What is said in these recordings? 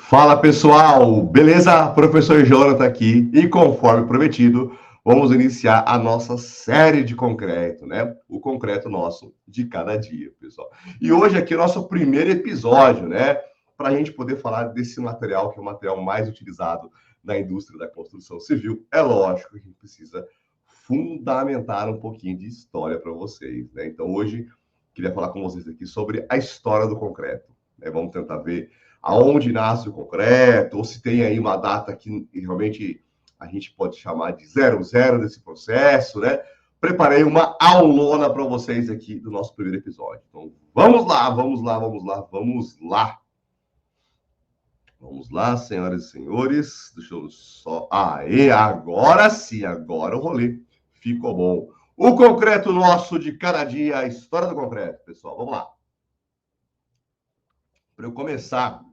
Fala pessoal, beleza? Professor Jonathan aqui e conforme prometido, vamos iniciar a nossa série de concreto, né? O concreto nosso de cada dia, pessoal. E hoje aqui é o nosso primeiro episódio, né? Para a gente poder falar desse material que é o material mais utilizado na indústria da construção civil. É lógico que a gente precisa fundamentar um pouquinho de história para vocês, né? Então hoje queria falar com vocês aqui sobre a história do concreto, né? Vamos tentar ver aonde nasce o concreto, ou se tem aí uma data que realmente a gente pode chamar de 00 desse processo, né? Preparei uma aulona para vocês aqui do nosso primeiro episódio. Então, vamos lá, vamos lá, vamos lá, vamos lá. Vamos lá, senhoras e senhores. Deixa eu só... Aê, agora sim, agora o rolê ficou bom. O concreto nosso de cada dia, a história do concreto, pessoal. Vamos lá. Para eu começar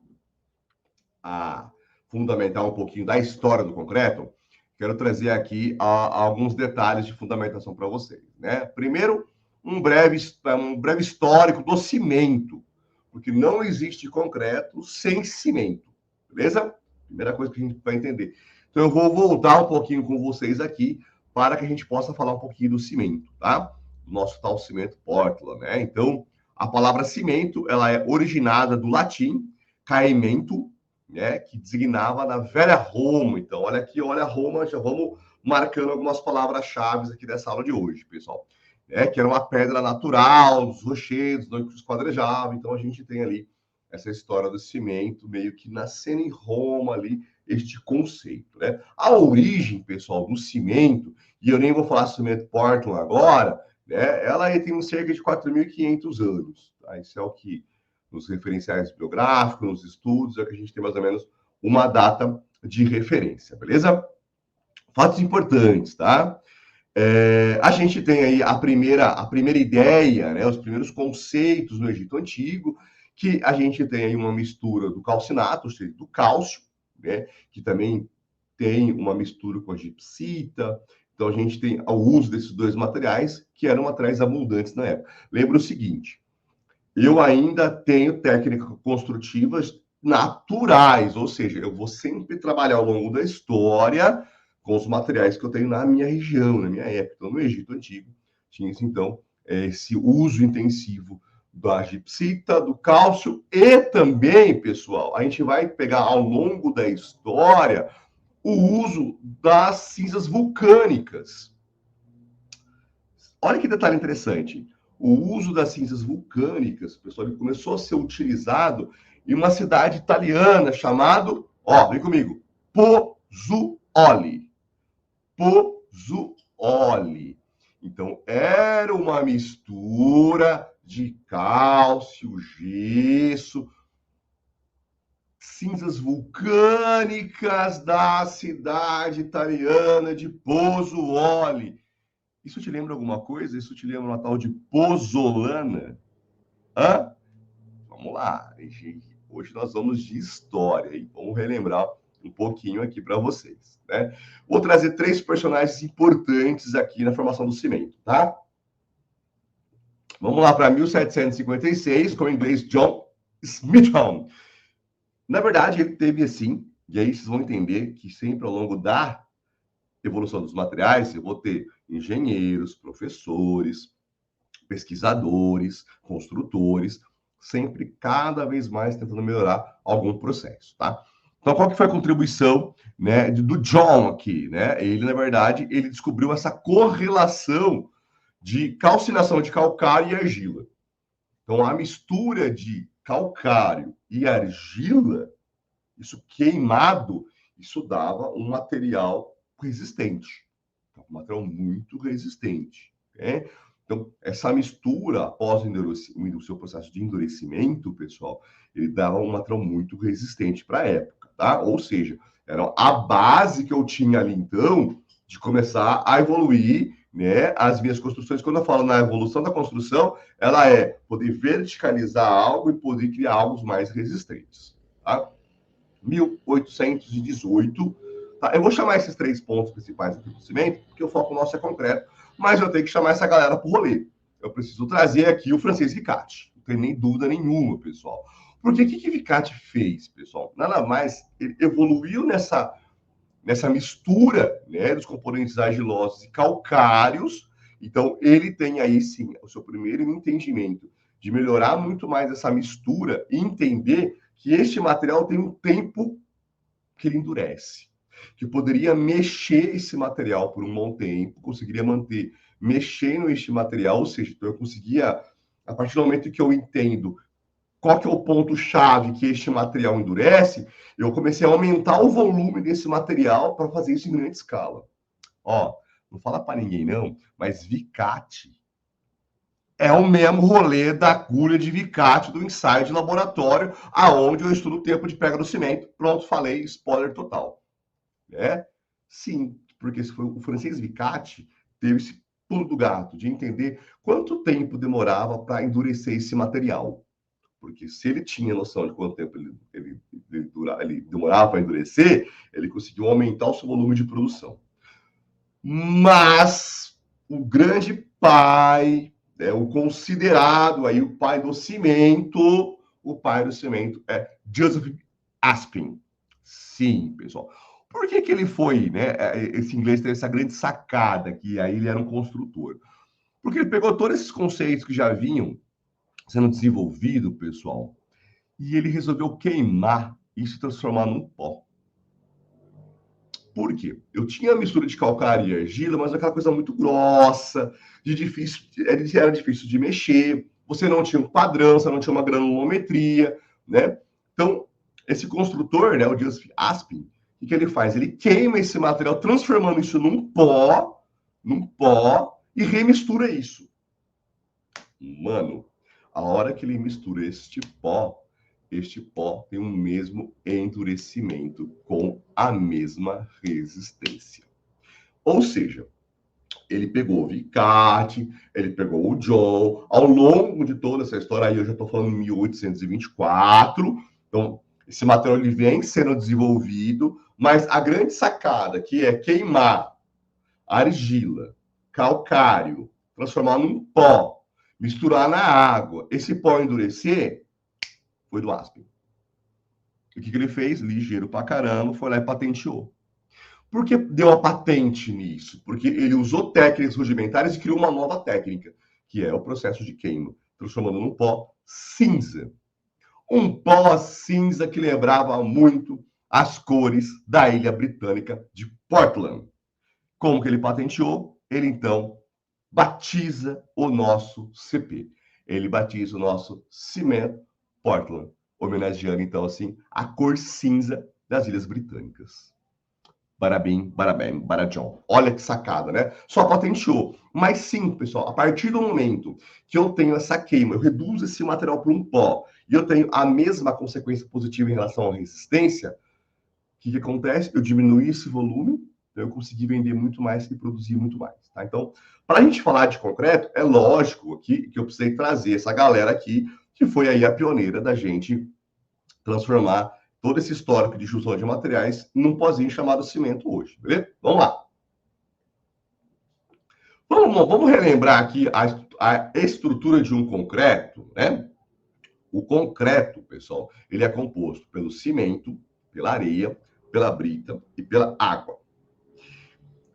a fundamentar um pouquinho da história do concreto, quero trazer aqui alguns detalhes de fundamentação para vocês, né? Primeiro, um breve histórico do cimento, porque não existe concreto sem cimento, beleza? Primeira coisa que a gente vai entender. Então, eu vou voltar um pouquinho com vocês aqui para que a gente possa falar um pouquinho do cimento, tá? Do nosso tal cimento Portland, né? Então, a palavra cimento, ela é originada do latim caimento, né, que designava na velha Roma. Então, olha aqui, olha Roma, já vamos marcando algumas palavras-chave aqui dessa aula de hoje, pessoal. Que era uma pedra natural, dos rochedos, onde se esquadrejava. Então, a gente tem ali essa história do cimento, meio que nascendo em Roma ali, este conceito, né? A origem, pessoal, do cimento, e eu nem vou falar cimento Portland agora, né? Ela tem cerca de 4.500 anos. Tá? Isso é o que nos referenciais bibliográficos, nos estudos, é que a gente tem mais ou menos uma data de referência, beleza? Fatos importantes, tá? A gente tem aí a primeira ideia, né, os primeiros conceitos no Egito Antigo, que a gente tem aí uma mistura do calcinato, ou seja, do cálcio, né, que também tem uma mistura com a gipsita. Então, a gente tem o uso desses dois materiais, que eram materiais abundantes na época. Lembra o seguinte, eu ainda tenho técnicas construtivas naturais, ou seja, eu vou sempre trabalhar ao longo da história com os materiais que eu tenho na minha região, na minha época. Então, no Egito Antigo, tinha então esse uso intensivo da gipsita, do cálcio e também, pessoal, a gente vai pegar ao longo da história o uso das cinzas vulcânicas. Olha que detalhe interessante. O uso das cinzas vulcânicas, pessoal, ele começou a ser utilizado em uma cidade italiana chamada, vem comigo, Pozzuoli. Pozzuoli. Então, era uma mistura de cálcio, gesso, cinzas vulcânicas da cidade italiana de Pozzuoli. Isso te lembra alguma coisa? Isso te lembra uma tal de pozzolana? Hã? Vamos lá. Hoje nós vamos de história e vamos relembrar um pouquinho aqui para vocês, né? Vou trazer 3 personagens importantes aqui na formação do cimento, tá? Vamos lá para 1756, com o inglês John Smithson. Na verdade, ele teve assim, e aí vocês vão entender que sempre ao longo da evolução dos materiais, eu vou ter engenheiros, professores, pesquisadores, construtores, sempre cada vez mais tentando melhorar algum processo, tá? Então, qual que foi a contribuição, né, do John aqui, né? Ele, na verdade, ele descobriu essa correlação de calcinação de calcário e argila. Então, a mistura de calcário e argila, isso queimado, isso dava um material resistente. Um material muito resistente. Né? Então, essa mistura, após o seu processo de endurecimento, pessoal, ele dava um material muito resistente para a época, tá? Ou seja, era a base que eu tinha ali, então, de começar a evoluir, né, as minhas construções. Quando eu falo na evolução da construção, ela é poder verticalizar algo e poder criar algo mais resistentes, tá? 1818. Tá? Eu vou chamar esses 3 pontos principais aqui do cimento, porque o foco nosso é concreto, mas eu tenho que chamar essa galera para o rolê. Eu preciso trazer aqui o Francis Ricati. Não tem nem dúvida nenhuma, pessoal. Porque o que Vicati fez, pessoal? Nada mais, ele evoluiu nessa mistura, né, dos componentes argilosos e calcários. Então, ele tem aí, sim, o seu primeiro entendimento de melhorar muito mais essa mistura e entender que este material tem um tempo que ele endurece, que poderia mexer esse material por um bom tempo, conseguiria manter mexendo este material, ou seja, então eu conseguia, a partir do momento que eu entendo qual que é o ponto-chave que este material endurece, eu comecei a aumentar o volume desse material para fazer isso em grande escala. Ó, não fala para ninguém não, mas Vicati é o mesmo rolê da agulha de Vicati do ensaio de laboratório, aonde eu estudo o tempo de pega do cimento. Pronto, falei, spoiler total. É? Sim, porque o francês Vicati teve esse pulo do gato de entender quanto tempo demorava para endurecer esse material. Porque se ele tinha noção de quanto tempo ele demorava para endurecer, ele conseguiu aumentar o seu volume de produção. Mas o grande pai, né, o considerado aí o pai do cimento é Joseph Aspin. Sim, pessoal. Por que ele foi, né? Esse inglês teve essa grande sacada que aí ele era um construtor. Porque ele pegou todos esses conceitos que já vinham sendo desenvolvidos, pessoal, e ele resolveu queimar e se transformar num pó. Por quê? Eu tinha a mistura de calcário e argila, mas aquela coisa muito grossa, era difícil de mexer, você não tinha um padrão, você não tinha uma granulometria, né? Então, esse construtor, né, o Joseph Aspin, o que ele faz? Ele queima esse material, transformando isso num pó, e remistura isso. Mano, a hora que ele mistura este pó tem o mesmo endurecimento com a mesma resistência. Ou seja, ele pegou o Vicati, ele pegou o John, ao longo de toda essa história, aí eu já estou falando em 1824, então esse material ele vem sendo desenvolvido, mas a grande sacada que é queimar argila, calcário, transformar num pó, misturar na água, esse pó endurecer, foi do Aspin. O que ele fez? Ligeiro pra caramba, foi lá e patenteou. Por que deu a patente nisso? Porque ele usou técnicas rudimentares e criou uma nova técnica, que é o processo de queima, transformando num pó cinza. Um pó cinza que lembrava muito as cores da ilha britânica de Portland. Como que ele patenteou? Ele, então, batiza o nosso CP. Ele batiza o nosso cimento Portland, homenageando, então, assim, a cor cinza das Ilhas Britânicas. Barabim, barabém, barajão. Olha que sacada, né? Só patenteou. Mas sim, pessoal, a partir do momento que eu tenho essa queima, eu reduzo esse material para um pó, e eu tenho a mesma consequência positiva em relação à resistência, o que acontece? Eu diminuo esse volume, eu consegui vender muito mais e produzir muito mais. Tá? Então, para a gente falar de concreto, é lógico que eu precisei trazer essa galera aqui, que foi aí a pioneira da gente transformar todo esse histórico de junção de materiais num pozinho chamado cimento hoje, beleza? Vamos lá. Vamos relembrar aqui a estrutura de um concreto, né? O concreto, pessoal, ele é composto pelo cimento, pela areia, pela brita e pela água.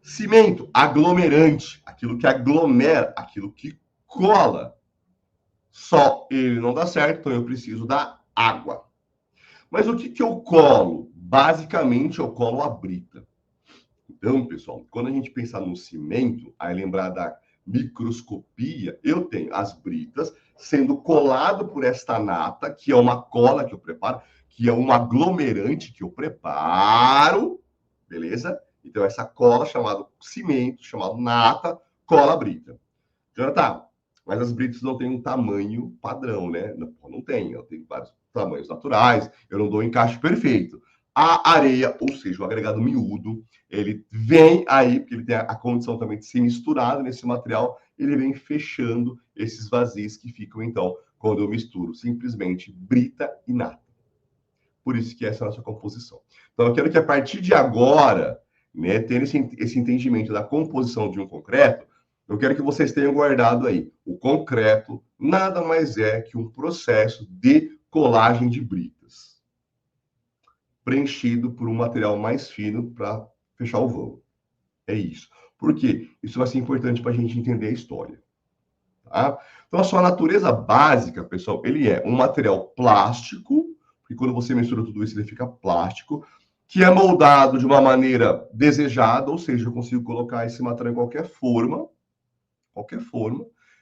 Cimento, aglomerante, aquilo que aglomera, aquilo que cola. Só ele não dá certo, então eu preciso da água. Mas o que eu colo? Basicamente, eu colo a brita. Então, pessoal, quando a gente pensar no cimento, aí lembrar da microscopia, eu tenho as britas sendo colado por esta nata, que é uma cola que eu preparo, que é um aglomerante que eu preparo, beleza? Então, essa cola chamada cimento, chamada nata, cola a brita. Já tá. Mas as britas não têm um tamanho padrão, né? Não tem. Eu tenho vários tamanhos naturais, eu não dou um encaixe perfeito. A areia, ou seja, o agregado miúdo, ele vem aí, porque ele tem a condição também de ser misturado nesse material, ele vem fechando esses vazios que ficam, então, quando eu misturo simplesmente brita e nata. Por isso que essa é a nossa composição. Então, eu quero que a partir de agora, né, tendo esse entendimento da composição de um concreto, eu quero que vocês tenham guardado aí. O concreto nada mais é que um processo de colagem de britas, preenchido por um material mais fino para fechar o vão. É isso. Por quê? Isso vai ser importante para a gente entender a história. Tá? Então, a sua natureza básica, pessoal, ele é um material plástico, porque quando você mistura tudo isso, ele fica plástico, que é moldado de uma maneira desejada, ou seja, eu consigo colocar esse material em qualquer forma,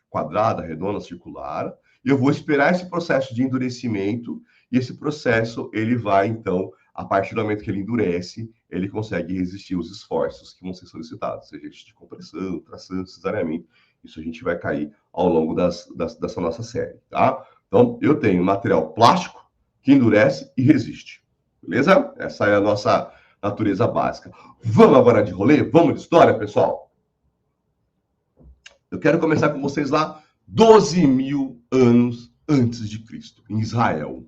quadrada, redonda, circular, e eu vou esperar esse processo de endurecimento, e esse processo, ele vai, então, a partir do momento que ele endurece, ele consegue resistir aos esforços que vão ser solicitados, seja de compressão, tração, cesariamento. Isso a gente vai cair ao longo dessa nossa série, tá? Então, eu tenho material plástico que endurece e resiste, beleza? Essa é a nossa natureza básica. Vamos agora de rolê? Vamos de história, pessoal? Eu quero começar com vocês lá 12.000 anos antes de Cristo, em Israel.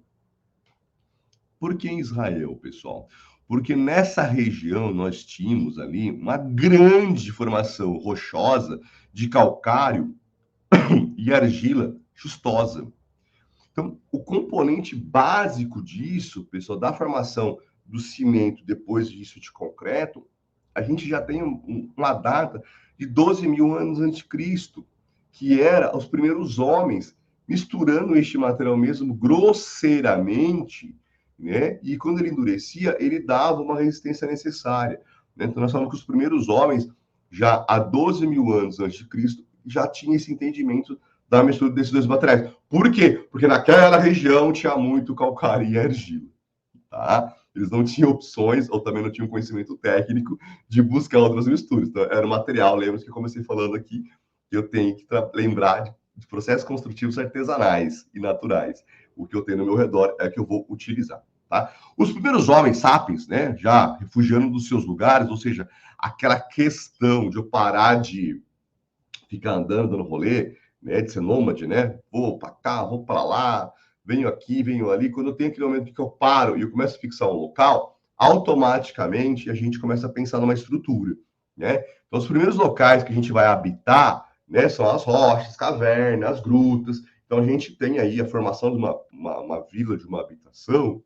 Por que em Israel, pessoal? Porque nessa região nós tínhamos ali uma grande formação rochosa de calcário e argila chustosa. Então, o componente básico disso, pessoal, da formação do cimento depois disso de concreto, a gente já tem uma data de 12.000 anos antes de Cristo, que era os primeiros homens misturando este material mesmo grosseiramente, né? E quando ele endurecia, ele dava uma resistência necessária, né? Então, nós falamos que os primeiros homens, já há 12.000 anos antes de Cristo, já tinham esse entendimento da mistura desses dois materiais. Por quê? Porque naquela região tinha muito calcário e argila, tá? Eles não tinham opções, ou também não tinham conhecimento técnico de buscar outras misturas. Então, era um material, lembra que eu comecei falando aqui, que eu tenho que lembrar de processos construtivos artesanais e naturais. O que eu tenho no meu redor é que eu vou utilizar, tá? Os primeiros homens sapiens, né, já refugiando dos seus lugares, ou seja, aquela questão de eu parar de ficar andando no rolê, né, de ser nômade, né? Vou para cá, vou para lá, venho aqui, venho ali. Quando eu tenho aquele momento que eu paro e eu começo a fixar um local, automaticamente a gente começa a pensar numa estrutura, né? Então, os primeiros locais que a gente vai habitar, né, são as rochas, cavernas, grutas. Então, a gente tem aí a formação de uma vila, de uma habitação,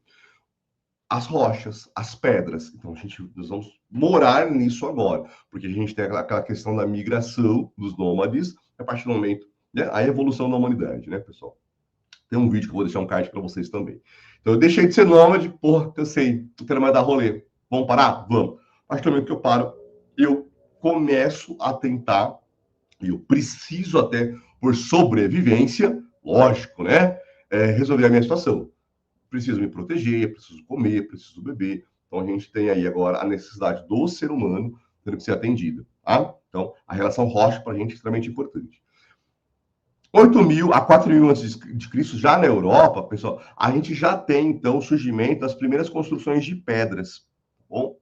as rochas, as pedras. Então, nós vamos morar nisso agora, porque a gente tem aquela questão da migração dos nômades, a partir do momento, né, a evolução da humanidade, né, pessoal? Tem um vídeo que eu vou deixar um card para vocês também. Então, eu deixei de ser nômade, porra, cansei, não quero mais dar rolê. Vamos parar? Vamos. A partir do momento que eu paro, eu começo a tentar, e eu preciso até, por sobrevivência, lógico, né, resolver a minha situação. Preciso me proteger, preciso comer, preciso beber. Então, a gente tem aí agora a necessidade do ser humano tendo que ser atendida, tá? Então, a relação rocha para a gente é extremamente importante. 8.000 a 4.000 antes de Cristo, já na Europa, pessoal, a gente já tem, então, o surgimento das primeiras construções de pedras, tá bom?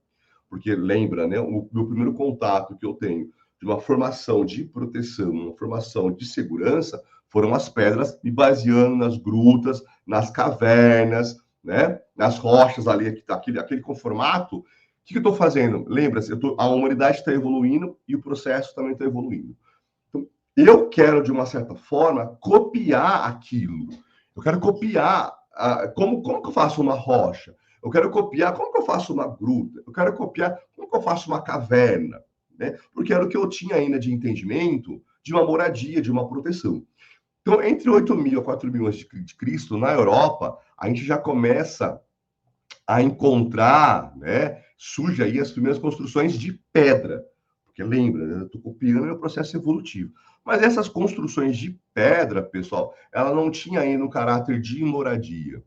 Porque lembra, né, o meu primeiro contato que eu tenho de uma formação de proteção, uma formação de segurança, foram as pedras, me baseando nas grutas, nas cavernas, né, nas rochas ali, aquele conformato. O que eu estou fazendo? Lembra-se, a humanidade está evoluindo e o processo também está evoluindo. Então, eu quero, de uma certa forma, copiar aquilo. Eu quero copiar como que eu faço uma rocha? Eu quero copiar como que eu faço uma gruta? Eu quero copiar como que eu faço uma caverna, né? Porque era o que eu tinha ainda de entendimento de uma moradia, de uma proteção. Então, entre 8.000 a 4.000 antes de Cristo, na Europa, a gente já começa a encontrar, né? Surge aí as primeiras construções de pedra. Porque lembra, né, eu estou copiando o processo evolutivo. Mas essas construções de pedra, pessoal, ela não tinha ainda um caráter de moradia.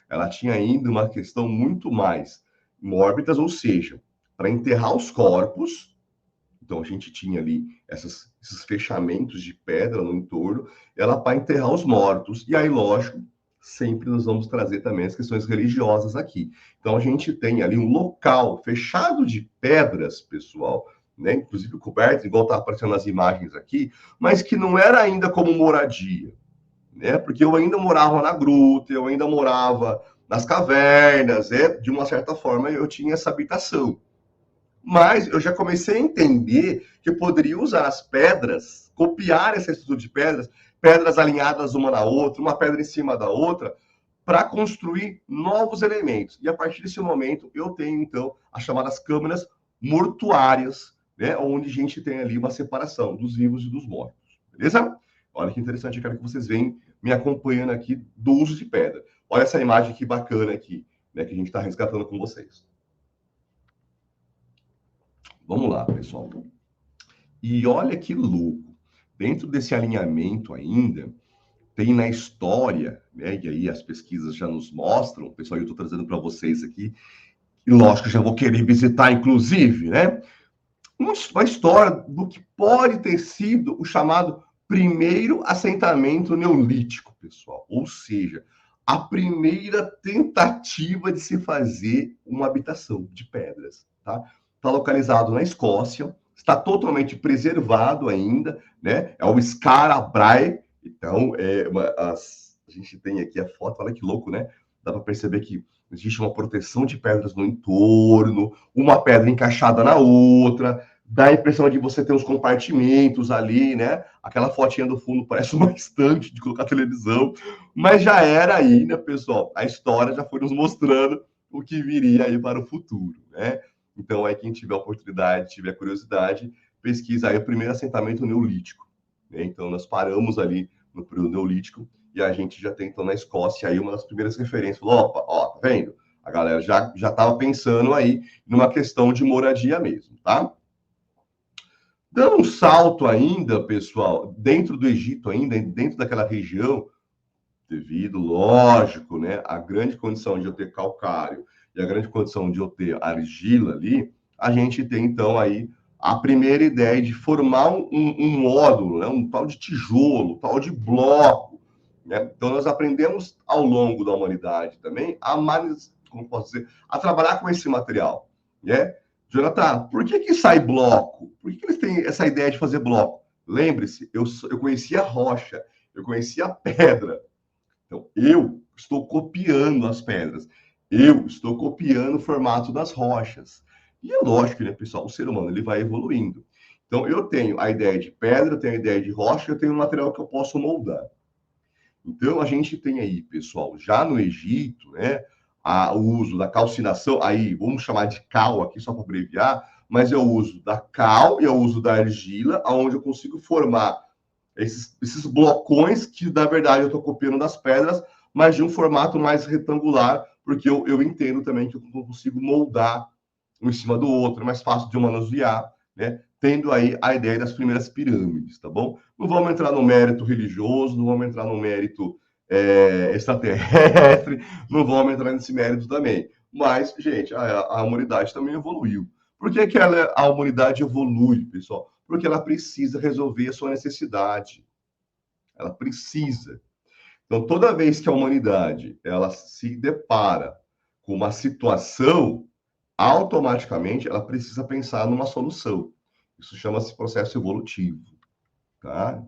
Ela tinha ainda uma questão muito mais mórbidas, ou seja, para enterrar os corpos. Então, a gente tinha ali esses fechamentos de pedra no entorno, ela para enterrar os mortos. E aí, lógico, sempre nós vamos trazer também as questões religiosas aqui. Então, a gente tem ali um local fechado de pedras, pessoal, né? Inclusive coberto, igual está aparecendo nas imagens aqui, mas que não era ainda como moradia, né? Porque eu ainda morava na gruta, eu ainda morava nas cavernas, né? De uma certa forma eu tinha essa habitação. Mas eu já comecei a entender que eu poderia usar as pedras, copiar essa estrutura de pedras, pedras alinhadas uma na outra, uma pedra em cima da outra, para construir novos elementos. E a partir desse momento, eu tenho, então, as chamadas câmeras mortuárias, né, onde a gente tem ali uma separação dos vivos e dos mortos. Beleza? Olha que interessante, eu quero que vocês venham me acompanhando aqui do uso de pedra. Olha essa imagem que bacana aqui, né, que a gente está resgatando com vocês. Vamos lá, pessoal. E olha que louco. Dentro desse alinhamento ainda, tem na história, né, e aí as pesquisas já nos mostram, pessoal, eu estou trazendo para vocês aqui, e lógico, já vou querer visitar, inclusive, né, uma história do que pode ter sido o chamado primeiro assentamento neolítico, pessoal. Ou seja, a primeira tentativa de se fazer uma habitação de pedras, tá? Está localizado na Escócia, está totalmente preservado ainda, né? É o Skara Brae. Então, a gente tem aqui a foto, olha que louco, né? Dá para perceber que existe uma proteção de pedras no entorno, uma pedra encaixada na outra, dá a impressão de você ter uns compartimentos ali, né? Aquela fotinha do fundo parece uma estante de colocar televisão, mas já era aí, né, pessoal? A história já foi nos mostrando o que viria aí para o futuro, né? Então, aí quem tiver oportunidade, tiver curiosidade, pesquisa aí o primeiro assentamento neolítico, né? Então, nós paramos ali no período neolítico e a gente já tem, então, na Escócia aí uma das primeiras referências. Falou, opa, ó, tá vendo? A galera já estava pensando aí numa questão de moradia mesmo, tá? Dando um salto ainda, pessoal, dentro do Egito ainda, dentro daquela região, devido, lógico, né, a grande condição de eu ter calcário e a grande condição de eu ter argila ali, a gente tem, então, aí a primeira ideia de formar um módulo, né, um tal de tijolo, um tal de bloco, né? Então, nós aprendemos ao longo da humanidade também como posso dizer, a trabalhar com esse material, né? Jonathan, por que sai bloco? Por que eles têm essa ideia de fazer bloco? Lembre-se, eu conhecia rocha, eu conhecia pedra. Então, eu estou copiando as pedras. Eu estou copiando o formato das rochas. E é lógico, né, pessoal? O ser humano ele vai evoluindo. Então, eu tenho a ideia de pedra, eu tenho a ideia de rocha, eu tenho um material que eu posso moldar. Então, a gente tem aí, pessoal, já no Egito, né, o uso da calcinação, aí vamos chamar de cal aqui, só para abreviar, mas é o uso da cal e é o uso da argila, onde eu consigo formar esses blocões que, na verdade, eu estou copiando das pedras, mas de um formato mais retangular, porque eu entendo também que eu consigo moldar um em cima do outro, é mais fácil de eu manusear, né? Tendo aí a ideia das primeiras pirâmides, tá bom? Não vamos entrar no mérito religioso, não vamos entrar no mérito extraterrestre, não vamos entrar nesse mérito também. Mas, gente, a humanidade também evoluiu. Por que, a humanidade evolui, pessoal? Porque ela precisa resolver a sua necessidade. Ela precisa. Então, toda vez que a humanidade ela se depara com uma situação, automaticamente ela precisa pensar numa solução. Isso chama-se processo evolutivo, tá?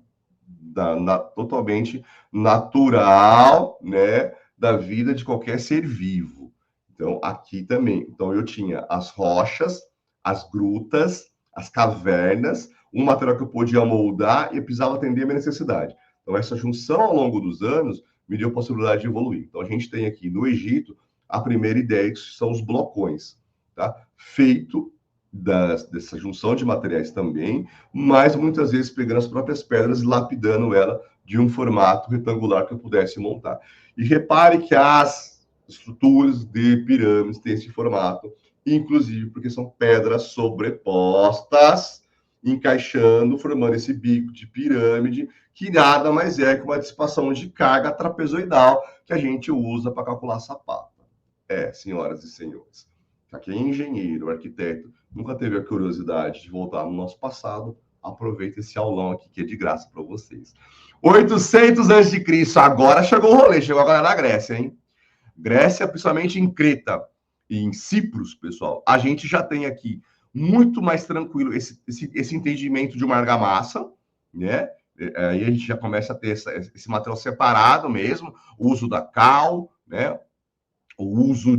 Totalmente natural, né, da vida de qualquer ser vivo. Então, aqui também. Então, eu tinha as rochas, as grutas, as cavernas, um material que eu podia moldar e precisava atender a minha necessidade. Então, essa junção ao longo dos anos me deu a possibilidade de evoluir. Então, a gente tem aqui no Egito a primeira ideia, que são os blocões, tá? Feito dessa junção de materiais também, mas muitas vezes pegando as próprias pedras e lapidando ela de um formato retangular que eu pudesse montar. E repare que as estruturas de pirâmides têm esse formato, inclusive porque são pedras sobrepostas, encaixando, formando esse bico de pirâmide, que nada mais é que uma dissipação de carga trapezoidal que a gente usa para calcular sapato. Senhoras e senhores, para quem é engenheiro, arquiteto, nunca teve a curiosidade de voltar no nosso passado, aproveita esse aulão aqui que é de graça para vocês. 800 a.C., agora chegou o rolê, chegou a galera da Grécia, hein? Grécia, principalmente em Creta e em Cipros, pessoal, a gente já tem aqui muito mais tranquilo esse entendimento de uma argamassa, né? Aí a gente já começa a ter esse material separado mesmo, o uso da cal, né? O uso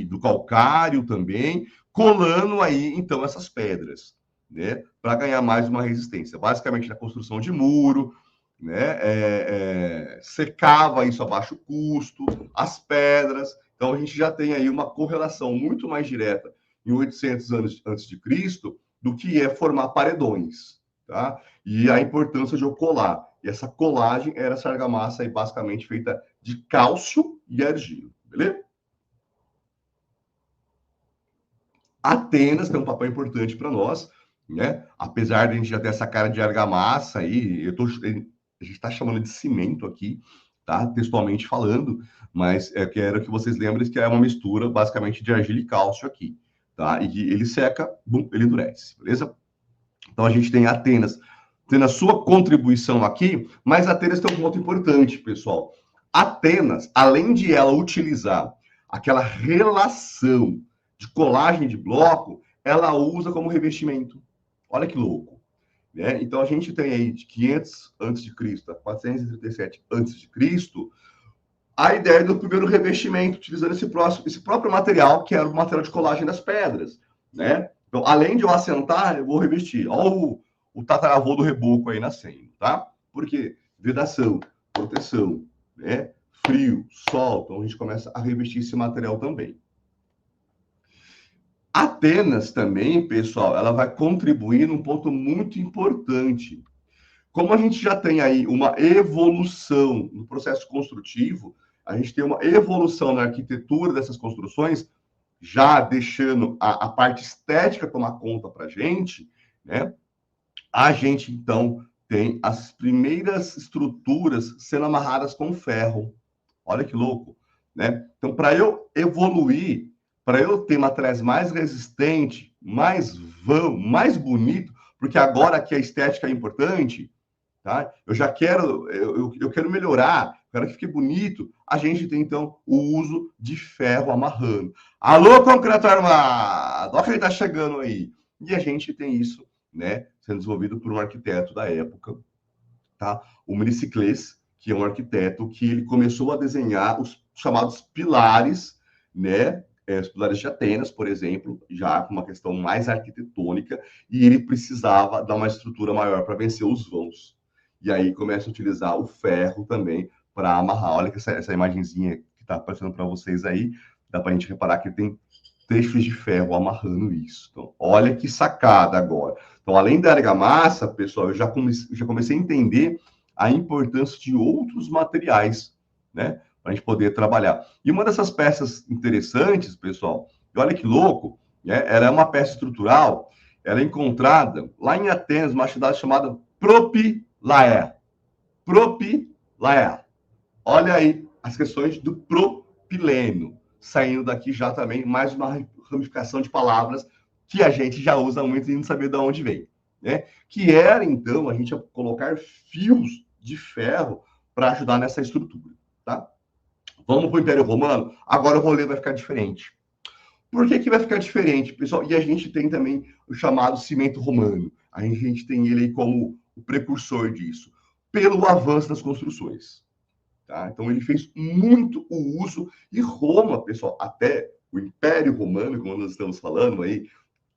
do calcário também, colando aí, então, essas pedras, né? Para ganhar mais uma resistência. Basicamente, na construção de muro, né? Secava isso a baixo custo, as pedras. Então, a gente já tem aí uma correlação muito mais direta em 800 anos antes de Cristo do que é formar paredões, tá? E a importância de eu colar. E essa colagem era essa argamassa aí basicamente feita de cálcio e argila, beleza? Atenas tem um papel importante para nós, né? Apesar de a gente já ter essa cara de argamassa aí, a gente está chamando de cimento aqui, tá? Textualmente falando, mas quero que vocês lembrem que é uma mistura basicamente de argila e cálcio aqui, tá? E ele seca, bum, ele endurece, beleza? Então a gente tem Atenas tendo a sua contribuição aqui, mas Atenas tem um ponto importante, pessoal. Atenas, além de ela utilizar aquela relação de colagem de bloco, ela usa como revestimento. Olha que louco. Né? Então a gente tem aí de 500 a.C. a 437 a.C., a ideia do primeiro revestimento, utilizando esse próprio material, que era o material de colagem das pedras. Né? Então, além de eu assentar, eu vou revestir. Olha o tataravô do reboco aí nascendo, tá? Por quê? Vedação, proteção, né? Frio, sol. Então, a gente começa a revestir esse material também. Atenas também, pessoal, ela vai contribuir num ponto muito importante. Como a gente já tem aí uma evolução no processo construtivo, a gente tem uma evolução na arquitetura dessas construções, já deixando a parte estética tomar conta para a gente, né? A gente, então, tem as primeiras estruturas sendo amarradas com ferro. Olha que louco, né? Então, para eu evoluir, para eu ter materiais mais resistentes, mais vão, mais bonito, porque agora que a estética é importante, tá? Eu já quero, eu quero melhorar, quero que fique bonito. A gente tem, então, o uso de ferro amarrando. Alô, concreto armado! Olha quem está chegando aí. E a gente tem isso, né, sendo desenvolvido por um arquiteto da época, tá? O Méricles, que é um arquiteto que ele começou a desenhar os chamados pilares, né? Os pilares de Atenas, por exemplo, já com uma questão mais arquitetônica, e ele precisava dar uma estrutura maior para vencer os vãos. E aí começa a utilizar o ferro também para amarrar. Olha que essa imagenzinha que está aparecendo para vocês aí, dá para a gente reparar que tem trechos de ferro amarrando isso. Então, olha que sacada agora. Então, além da argamassa, pessoal, eu já comecei a entender a importância de outros materiais, né? Para a gente poder trabalhar. E uma dessas peças interessantes, pessoal, e olha que louco, né? Ela é uma peça estrutural, ela é encontrada lá em Atenas, uma cidade chamada Propilae. Propilae. Olha aí as questões do propileno, saindo daqui já também mais uma ramificação de palavras que a gente já usa muito e não sabia de onde vem, né? Que era, então, a gente colocar fios de ferro para ajudar nessa estrutura, tá? Vamos para o Império Romano? Agora o rolê vai ficar diferente. Por que vai ficar diferente, pessoal? E a gente tem também o chamado cimento romano. A gente tem ele aí como o precursor disso, pelo avanço das construções. Tá? Então, ele fez muito o uso, e Roma, pessoal, até o Império Romano, como nós estamos falando aí,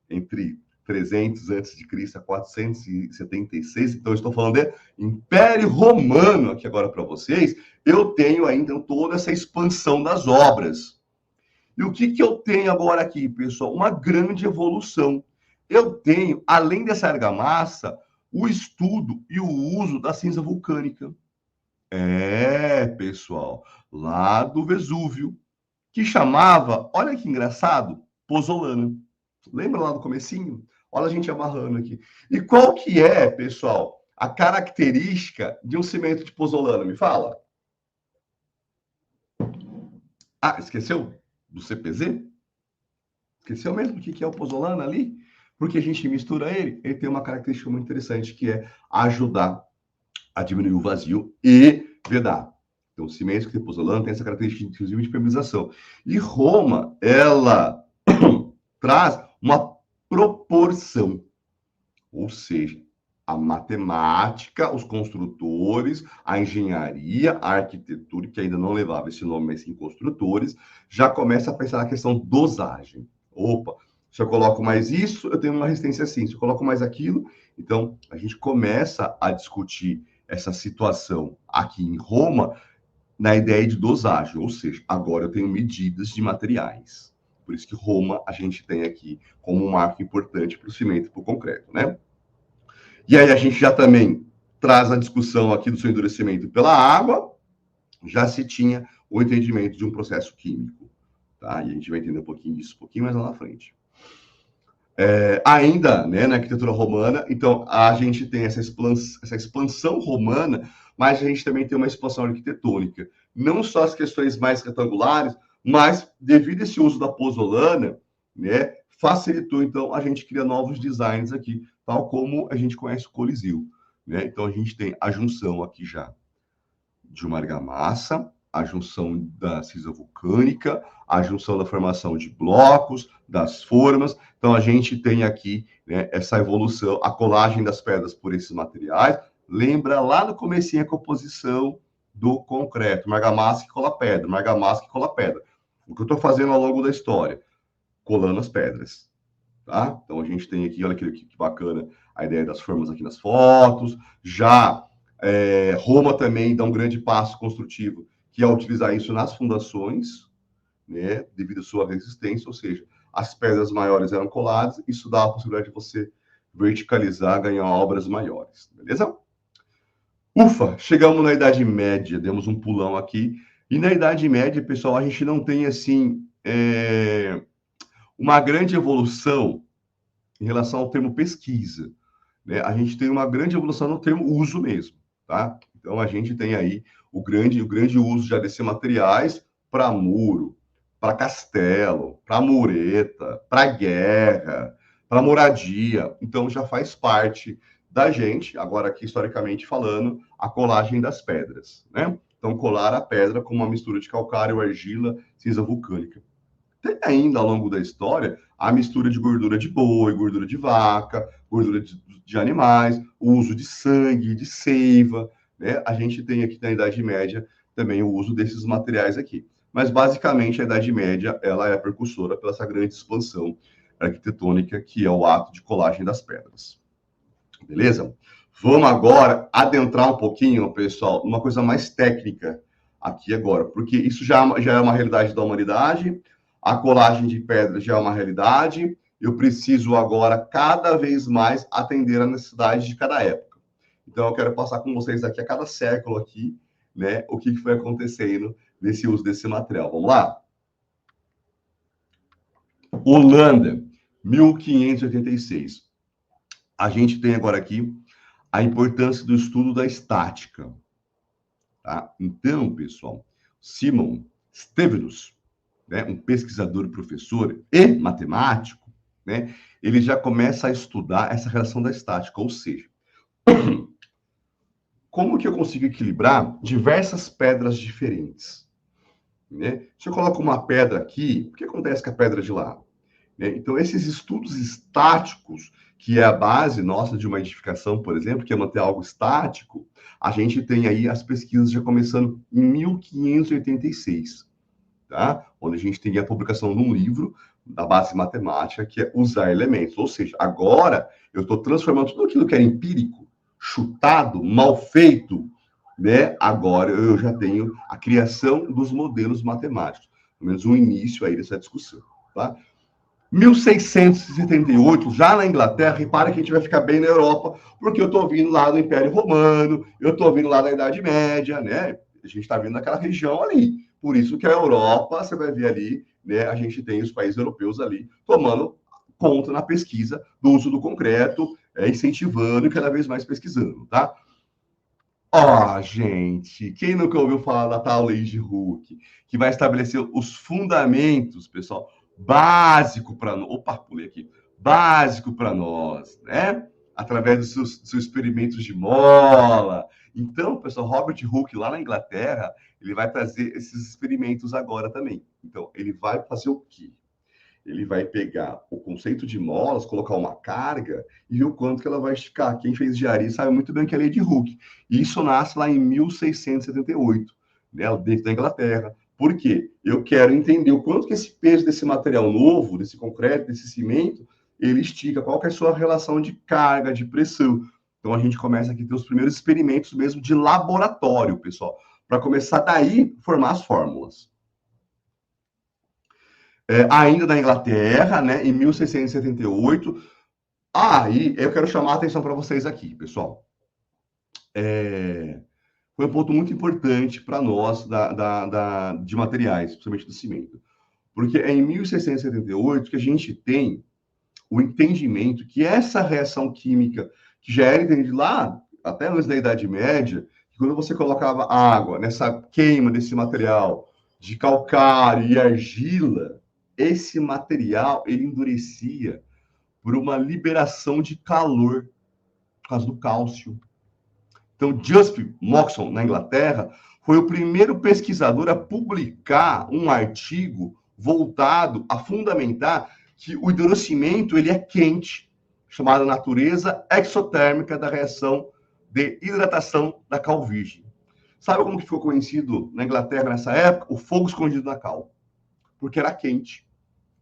entre 300 a.C. a 476, então eu estou falando de Império Romano aqui agora para vocês, eu tenho ainda toda essa expansão das obras. E o que eu tenho agora aqui, pessoal? Uma grande evolução. Eu tenho, além dessa argamassa, o estudo e o uso da cinza vulcânica. Pessoal, lá do Vesúvio, que chamava, olha que engraçado, pozolana. Lembra lá do comecinho? Olha a gente amarrando aqui. E qual que é, pessoal, a característica de um cimento de pozolana? Me fala. Ah, esqueceu do CPZ? Esqueceu mesmo o que é o pozolana ali? Porque a gente mistura ele, ele tem uma característica muito interessante, que é ajudar a diminuir o vazio e vedar. Então, o cimento que tem pozolana tem essa característica, inclusive, de permeabilização. E Roma, ela traz uma proporção, ou seja, a matemática, os construtores, a engenharia, a arquitetura, que ainda não levava esse nome, mas sim construtores, já começa a pensar na questão dosagem. Opa, se eu coloco mais isso, eu tenho uma resistência assim. Se eu coloco mais aquilo, então a gente começa a discutir essa situação aqui em Roma na ideia de dosagem, ou seja, agora eu tenho medidas de materiais. Por isso que Roma a gente tem aqui como um marco importante para o cimento e para o concreto, né? E aí a gente já também traz a discussão aqui do seu endurecimento pela água, já se tinha o entendimento de um processo químico, tá? E a gente vai entender um pouquinho disso, um pouquinho mais lá na frente. Ainda, né, na arquitetura romana, então a gente tem essa expansão romana, mas a gente também tem uma expansão arquitetônica. Não só as questões mais retangulares, mas devido a esse uso da pozzolana, né, facilitou, então, a gente cria novos designs aqui, tal como a gente conhece o Coliseu, né? Então a gente tem a junção aqui já de uma argamassa, a junção da cisa vulcânica, a junção da formação de blocos, das formas. Então, a gente tem aqui, né, essa evolução, a colagem das pedras por esses materiais. Lembra lá no comecinho a composição do concreto, uma argamassa que cola pedra, uma argamassa que cola pedra. O que eu estou fazendo ao longo da história? Colando as pedras. Tá? Então, a gente tem aqui, olha que bacana, a ideia das formas aqui nas fotos. Já Roma também dá um grande passo construtivo, que é utilizar isso nas fundações, né, devido à sua resistência, ou seja, as pedras maiores eram coladas, isso dá a possibilidade de você verticalizar, ganhar obras maiores, beleza? Ufa, chegamos na Idade Média, demos um pulão aqui, e na Idade Média, pessoal, a gente não tem, assim, uma grande evolução em relação ao termo pesquisa, né? A gente tem uma grande evolução no termo uso mesmo, tá? Então, a gente tem aí o grande uso já desses materiais para muro, para castelo, para mureta, para guerra, para moradia. Então, já faz parte da gente, agora aqui historicamente falando, a colagem das pedras, né? Então, colar a pedra com uma mistura de calcário, argila, cinza vulcânica. Tem ainda, ao longo da história, a mistura de gordura de boi, gordura de vaca, gordura de animais, o uso de sangue, de seiva, né? A gente tem aqui na Idade Média também o uso desses materiais aqui. Mas, basicamente, a Idade Média ela é a precursora pela essa grande expansão arquitetônica, que é o ato de colagem das pedras. Beleza? Vamos agora adentrar um pouquinho, pessoal, numa coisa mais técnica aqui agora, porque isso já é uma realidade da humanidade, a colagem de pedras já é uma realidade, eu preciso agora cada vez mais atender a necessidade de cada época. Então, eu quero passar com vocês aqui a cada século aqui, né, o que foi acontecendo nesse uso desse material. Vamos lá? Holanda, 1586. A gente tem agora aqui a importância do estudo da estática. Tá? Então, pessoal, Simon Stevenus, né, um pesquisador, professor e matemático, né, ele já começa a estudar essa relação da estática, ou seja, como que eu consigo equilibrar diversas pedras diferentes? Né? Se eu coloco uma pedra aqui, o que acontece com a pedra de lá? Né? Então, esses estudos estáticos, que é a base nossa de uma edificação, por exemplo, que é manter algo estático, a gente tem aí as pesquisas já começando em 1586, tá? Onde a gente tem a publicação de um livro da base matemática, que é usar elementos. Ou seja, agora eu estou transformando tudo aquilo que era empírico, chutado, mal feito, né? Agora eu já tenho a criação dos modelos matemáticos, pelo menos um início aí dessa discussão, tá? 1678, já na Inglaterra, repara que a gente vai ficar bem na Europa, porque eu estou vindo lá do Império Romano, eu estou vindo lá da Idade Média, né? A gente está vindo daquela região ali. Por isso que a Europa, você vai ver ali, né? A gente tem os países europeus ali tomando conta na pesquisa do uso do concreto, incentivando e cada vez mais pesquisando, tá? Ó, gente, quem nunca ouviu falar da tal lei de Hooke, que vai estabelecer os fundamentos, pessoal, básico para nós. Opa, pulei aqui. Básico para nós, né? Através dos seus experimentos de mola. Então, pessoal, Robert Hooke, lá na Inglaterra, ele vai trazer esses experimentos agora também. Então, ele vai fazer o quê? Ele vai pegar o conceito de molas, colocar uma carga e ver o quanto que ela vai esticar. Quem fez engenharia sabe muito bem que é a lei de Hooke. E isso nasce lá em 1678, né, dentro da Inglaterra. Por quê? Eu quero entender o quanto que esse peso desse material novo, desse concreto, desse cimento, ele estica, qual que é a sua relação de carga, de pressão. Então, a gente começa aqui a ter os primeiros experimentos mesmo de laboratório, pessoal, para começar daí formar as fórmulas. Ainda na Inglaterra, né, em 1678. E eu quero chamar a atenção para vocês aqui, pessoal. Foi um ponto muito importante para nós de materiais, principalmente do cimento. Porque é em 1678 que a gente tem o entendimento que essa reação química, que já era entendida lá, até antes da Idade Média, que quando você colocava água nessa queima desse material de calcário e argila, esse material ele endurecia por uma liberação de calor por causa do cálcio. Então, Justin Moxon, na Inglaterra, foi o primeiro pesquisador a publicar um artigo voltado a fundamentar que o endurecimento ele é quente, chamada natureza exotérmica da reação de hidratação da cal virgem. Sabe como que ficou conhecido na Inglaterra nessa época? O fogo escondido na cal, porque era quente.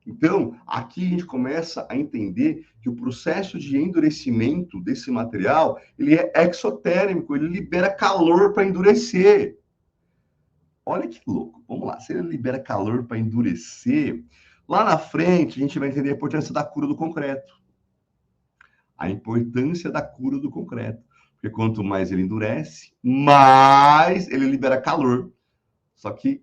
Então, aqui a gente começa a entender que o processo de endurecimento desse material, ele é exotérmico, ele libera calor para endurecer. Olha que louco. Vamos lá, se ele libera calor para endurecer, lá na frente a gente vai entender a importância da cura do concreto. A importância da cura do concreto. Porque quanto mais ele endurece, mais ele libera calor. Só que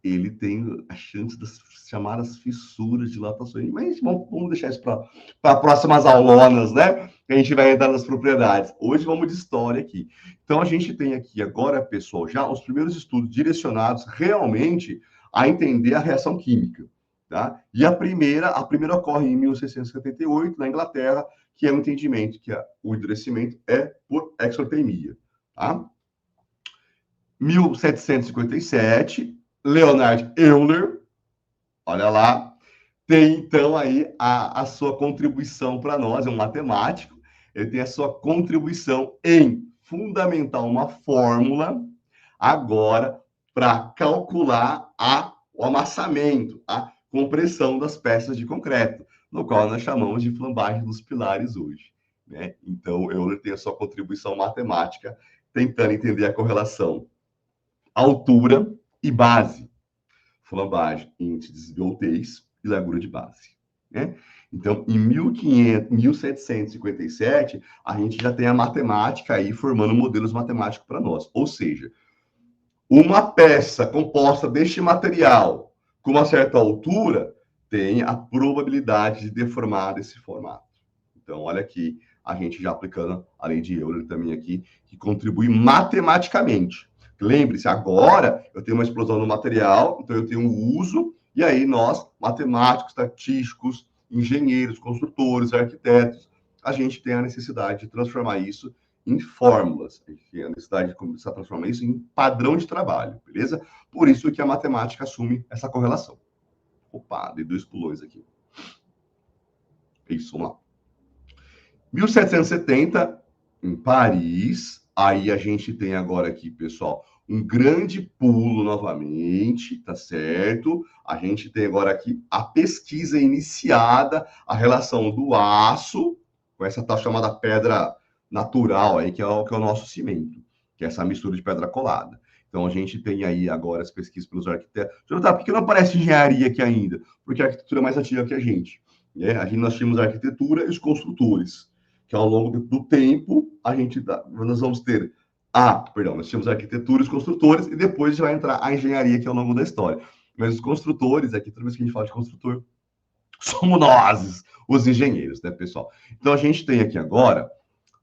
ele tem a chance das chamadas fissuras, dilatações. Mas vamos deixar isso para próximas aulonas, né? Que a gente vai entrar nas propriedades. Hoje vamos de história aqui. Então, a gente tem aqui agora, pessoal, já os primeiros estudos direcionados realmente a entender a reação química. Tá? E a primeira ocorre em 1678, na Inglaterra, que é o entendimento que o endurecimento é por exotermia. Tá? 1757, Leonhard Euler, olha lá, tem então aí a sua contribuição para nós, é um matemático, ele tem a sua contribuição em fundamentar uma fórmula agora para calcular o amassamento, a compressão das peças de concreto, no qual nós chamamos de flambagem dos pilares hoje. Né? Então, Euler tem a sua contribuição matemática, tentando entender a correlação altura e base, flambagem, índice de desviotez e largura de base. Né? Então, em 1757, a gente já tem a matemática aí formando modelos matemáticos para nós. Ou seja, uma peça composta deste material com uma certa altura tem a probabilidade de deformar desse formato. Então, olha aqui, a gente já aplicando a lei de Euler também aqui, que contribui matematicamente. Lembre-se, agora eu tenho uma explosão no material, então eu tenho um uso, e aí nós, matemáticos, estatísticos, engenheiros, construtores, arquitetos, a gente tem a necessidade de transformar isso em fórmulas, a gente tem a necessidade de começar a transformar isso em padrão de trabalho, beleza? Por isso que a matemática assume essa correlação. Opa, dei 2 pulões aqui. Isso, vamos lá. 1770, em Paris, aí a gente tem agora aqui, pessoal, um grande pulo novamente, tá certo? A gente tem agora aqui a pesquisa iniciada, a relação do aço com essa tal chamada pedra natural aí, que é o nosso cimento, que é essa mistura de pedra colada. Então, a gente tem aí agora as pesquisas pelos arquitetos. Jonathan, por que não aparece engenharia aqui ainda? Porque a arquitetura é mais antiga que a gente. Né? Nós tínhamos a arquitetura e os construtores, que ao longo do tempo, nós vamos ter nós tínhamos a arquitetura e os construtores, e depois vai entrar a engenharia aqui ao longo da história. Mas os construtores, aqui, toda vez que a gente fala de construtor, somos nós, os engenheiros, né, pessoal? Então, a gente tem aqui agora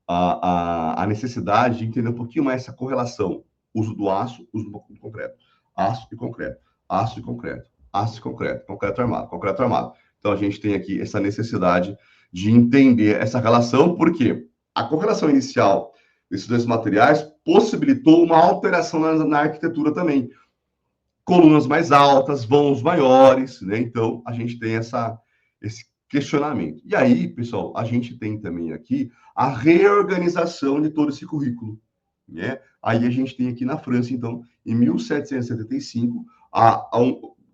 a necessidade de entender um pouquinho mais essa correlação, uso do aço, uso do concreto, aço e concreto, aço e concreto, aço e concreto, concreto armado, concreto armado. Então, a gente tem aqui essa necessidade de entender essa relação, porque a correlação inicial desses dois materiais possibilitou uma alteração na arquitetura também. Colunas mais altas, vãos maiores, né? Então, a gente tem esse questionamento. E aí, pessoal, a gente tem também aqui a reorganização de todo esse currículo. Né? Aí a gente tem aqui na França, então, em 1775,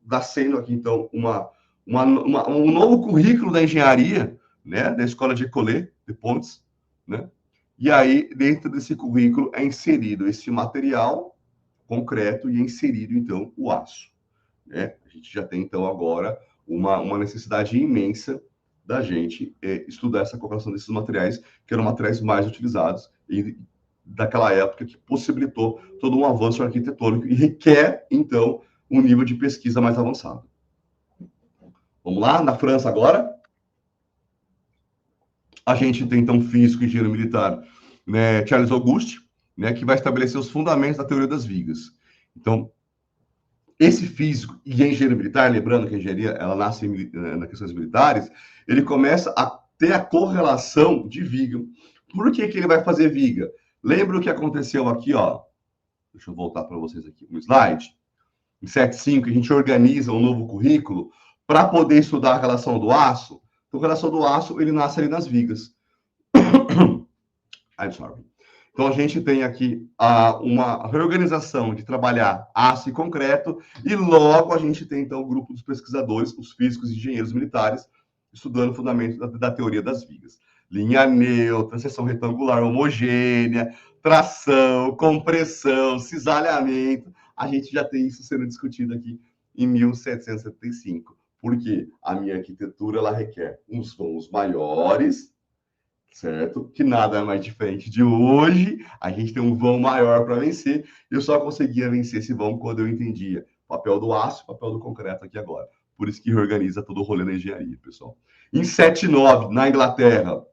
nascendo aqui, então, um novo currículo da engenharia, né? Da escola de École de Pontes, né? E aí, dentro desse currículo, é inserido esse material concreto e é inserido, então, o aço. Né? A gente já tem, então, agora uma necessidade imensa da gente estudar essa correlação desses materiais, que eram materiais mais utilizados e daquela época, que possibilitou todo um avanço arquitetônico e requer, então, um nível de pesquisa mais avançado. Vamos lá, na França agora. A gente tem, então, físico e engenheiro militar, né, Charles Auguste, né, que vai estabelecer os fundamentos da teoria das vigas. Então, esse físico e engenheiro militar, lembrando que a engenharia ela nasce nas questões militares, ele começa a ter a correlação de viga. Por que ele vai fazer viga? Lembra o que aconteceu aqui, ó? Deixa eu voltar para vocês aqui um slide. Em 7.5, a gente organiza um novo currículo para poder estudar a relação do aço. Então, a relação do aço, ele nasce ali nas vigas. I'm sorry. Então, a gente tem aqui uma reorganização de trabalhar aço e concreto, e logo a gente tem, então, o grupo dos pesquisadores, os físicos e engenheiros militares, estudando o fundamento da teoria das vigas. Linha neutra, seção retangular homogênea, tração, compressão, cisalhamento. A gente já tem isso sendo discutido aqui em 1775. Porque a minha arquitetura ela requer uns vãos maiores, certo? Que nada é mais diferente de hoje. A gente tem um vão maior para vencer. Eu só conseguia vencer esse vão quando eu entendia o papel do aço, o papel do concreto aqui agora. Por isso que reorganiza todo o rolê na engenharia, pessoal. Em 7.9, na Inglaterra,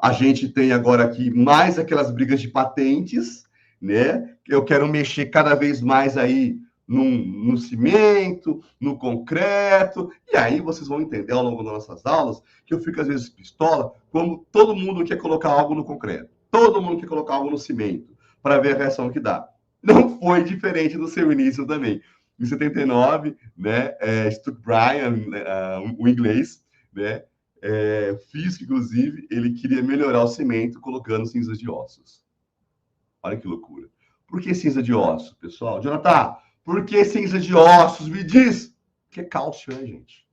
a gente tem agora aqui mais aquelas brigas de patentes, né? Eu quero mexer cada vez mais aí no cimento, no concreto, e aí vocês vão entender ao longo das nossas aulas que eu fico às vezes pistola, como todo mundo quer colocar algo no concreto, todo mundo quer colocar algo no cimento, para ver a reação que dá. Não foi diferente do seu início também. Em 79, né, Stuart Bryan, o inglês, né, físico, inclusive, ele queria melhorar o cimento colocando cinzas de ossos. Olha que loucura. Por que cinza de ossos, pessoal? Jonathan, por que cinza de ossos? Me diz! Que é cálcio, né, gente?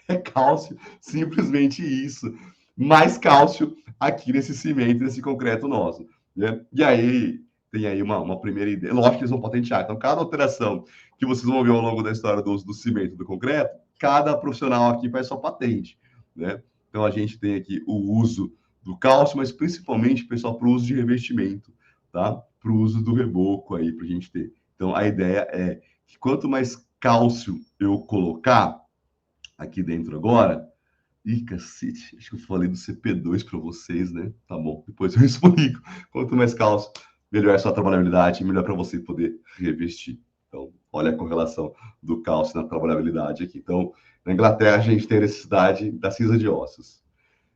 É cálcio, simplesmente isso. Mais cálcio aqui nesse cimento, nesse concreto nosso. Né? E aí, tem aí uma primeira ideia. Lógico que eles vão patentear. Então, cada alteração que vocês vão ver ao longo da história do cimento e do concreto, cada profissional aqui faz sua patente. Né? Então, a gente tem aqui o uso do cálcio, mas principalmente, pessoal, para o uso de revestimento, tá? Para o uso do reboco aí, para a gente ter. Então, a ideia é que quanto mais cálcio eu colocar aqui dentro agora, ih, cacete, acho que eu falei do CP2 para vocês, né? Tá bom, depois eu explico. Quanto mais cálcio, melhor é a sua trabalhabilidade, melhor para você poder revestir. Então, olha a correlação do cálcio na trabalhabilidade aqui. Então, na Inglaterra, a gente tem a necessidade da cinza de ossos.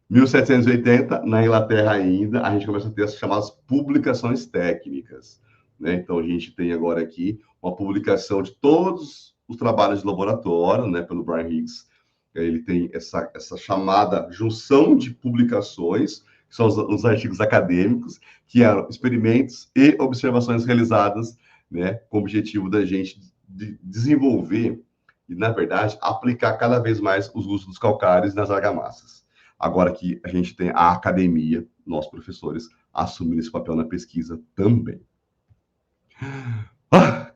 1780, na Inglaterra ainda, a gente começa a ter as chamadas publicações técnicas. Né? Então, a gente tem agora aqui uma publicação de todos os trabalhos de laboratório, né, pelo Brian Higgs. Ele tem essa chamada junção de publicações, que são os artigos acadêmicos, que eram experimentos e observações realizadas, né, com o objetivo da gente de desenvolver e, na verdade, aplicar cada vez mais os usos dos calcários nas argamassas. Agora que a gente tem a academia, nós professores, assumindo esse papel na pesquisa também.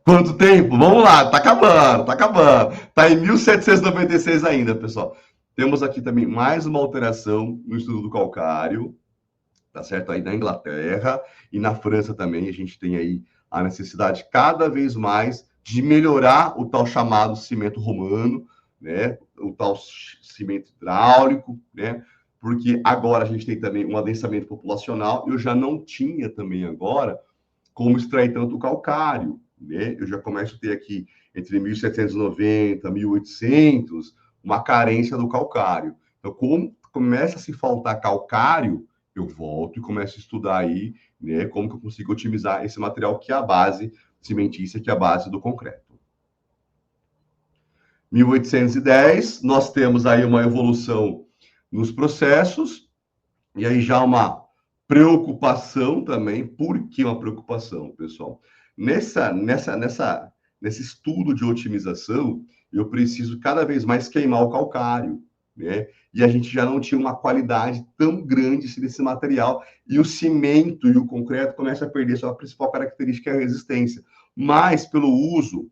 Quanto tempo? Vamos lá, tá acabando, tá acabando. Tá em 1796 ainda, pessoal. Temos aqui também mais uma alteração no estudo do calcário, tá certo? Aí na Inglaterra e na França também a gente tem aí a necessidade cada vez mais de melhorar o tal chamado cimento romano, né? O tal cimento hidráulico, né? Porque agora a gente tem também um adensamento populacional. Eu já não tinha também agora como extrair tanto calcário, né? Eu já começo a ter aqui, entre 1790 e 1800, uma carência do calcário. Então, como começa a se faltar calcário, eu volto e começo a estudar aí, né, como que eu consigo otimizar esse material que é a base cimentícia, que é a base do concreto. 1810, nós temos aí uma evolução nos processos, e aí já uma preocupação também. Por que uma preocupação, pessoal? Nesse estudo de otimização, eu preciso cada vez mais queimar o calcário, né? E a gente já não tinha uma qualidade tão grande assim, desse material, e o cimento e o concreto começam a perder sua principal característica, é a resistência, mas pelo uso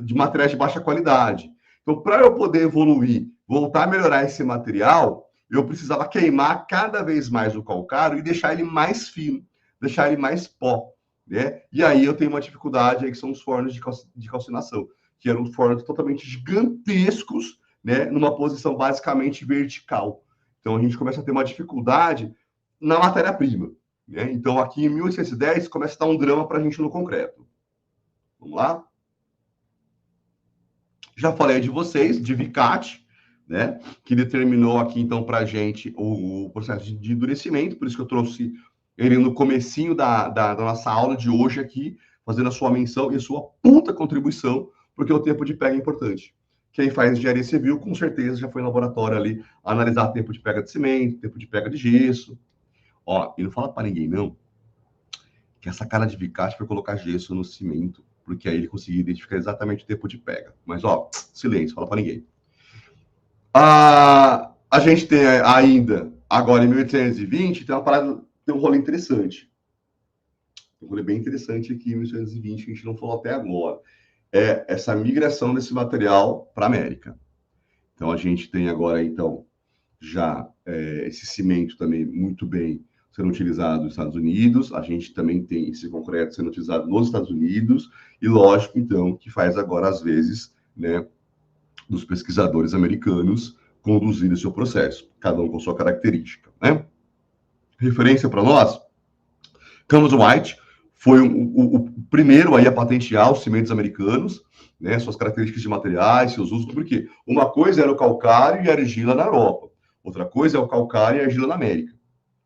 de materiais de baixa qualidade. Então, para eu poder evoluir, voltar a melhorar esse material, eu precisava queimar cada vez mais o calcário e deixar ele mais fino, deixar ele mais pó, né? E aí eu tenho uma dificuldade aí, que são os fornos de calcinação, que eram fornos totalmente gigantescos, né, numa posição basicamente vertical. Então a gente começa a ter uma dificuldade na matéria-prima, né? Então aqui em 1810 começa a dar um drama para a gente no concreto. Vamos lá? Já falei de vocês, de Vicati, né, que determinou aqui então para a gente o processo de endurecimento, por isso que eu trouxe ele no comecinho da nossa aula de hoje aqui, fazendo a sua menção e a sua puta contribuição, porque o tempo de pega é importante. Quem faz engenharia civil, com certeza, já foi no laboratório ali analisar tempo de pega de cimento, tempo de pega de gesso. Ó, e não fala para ninguém, não, que essa cara de Vicati foi colocar gesso no cimento, porque aí ele conseguia identificar exatamente o tempo de pega. Mas, ó, silêncio, fala para ninguém. A gente tem ainda, agora em 1820, tem uma parada, tem um rolê interessante. Um rolê bem interessante aqui em 1820, que a gente não falou até agora. É essa migração desse material para a América. Então, a gente tem agora, então, já esse cimento também muito bem sendo utilizado nos Estados Unidos, a gente também tem esse concreto sendo utilizado nos Estados Unidos, e lógico, então, que faz agora, às vezes, né, dos pesquisadores americanos conduzir esse processo, cada um com sua característica, né? Referência para nós, Cummins White foi o primeiro aí a patentear os cimentos americanos, né, suas características de materiais, seus usos, porque uma coisa era o calcário e a argila na Europa, outra coisa é o calcário e a argila na América.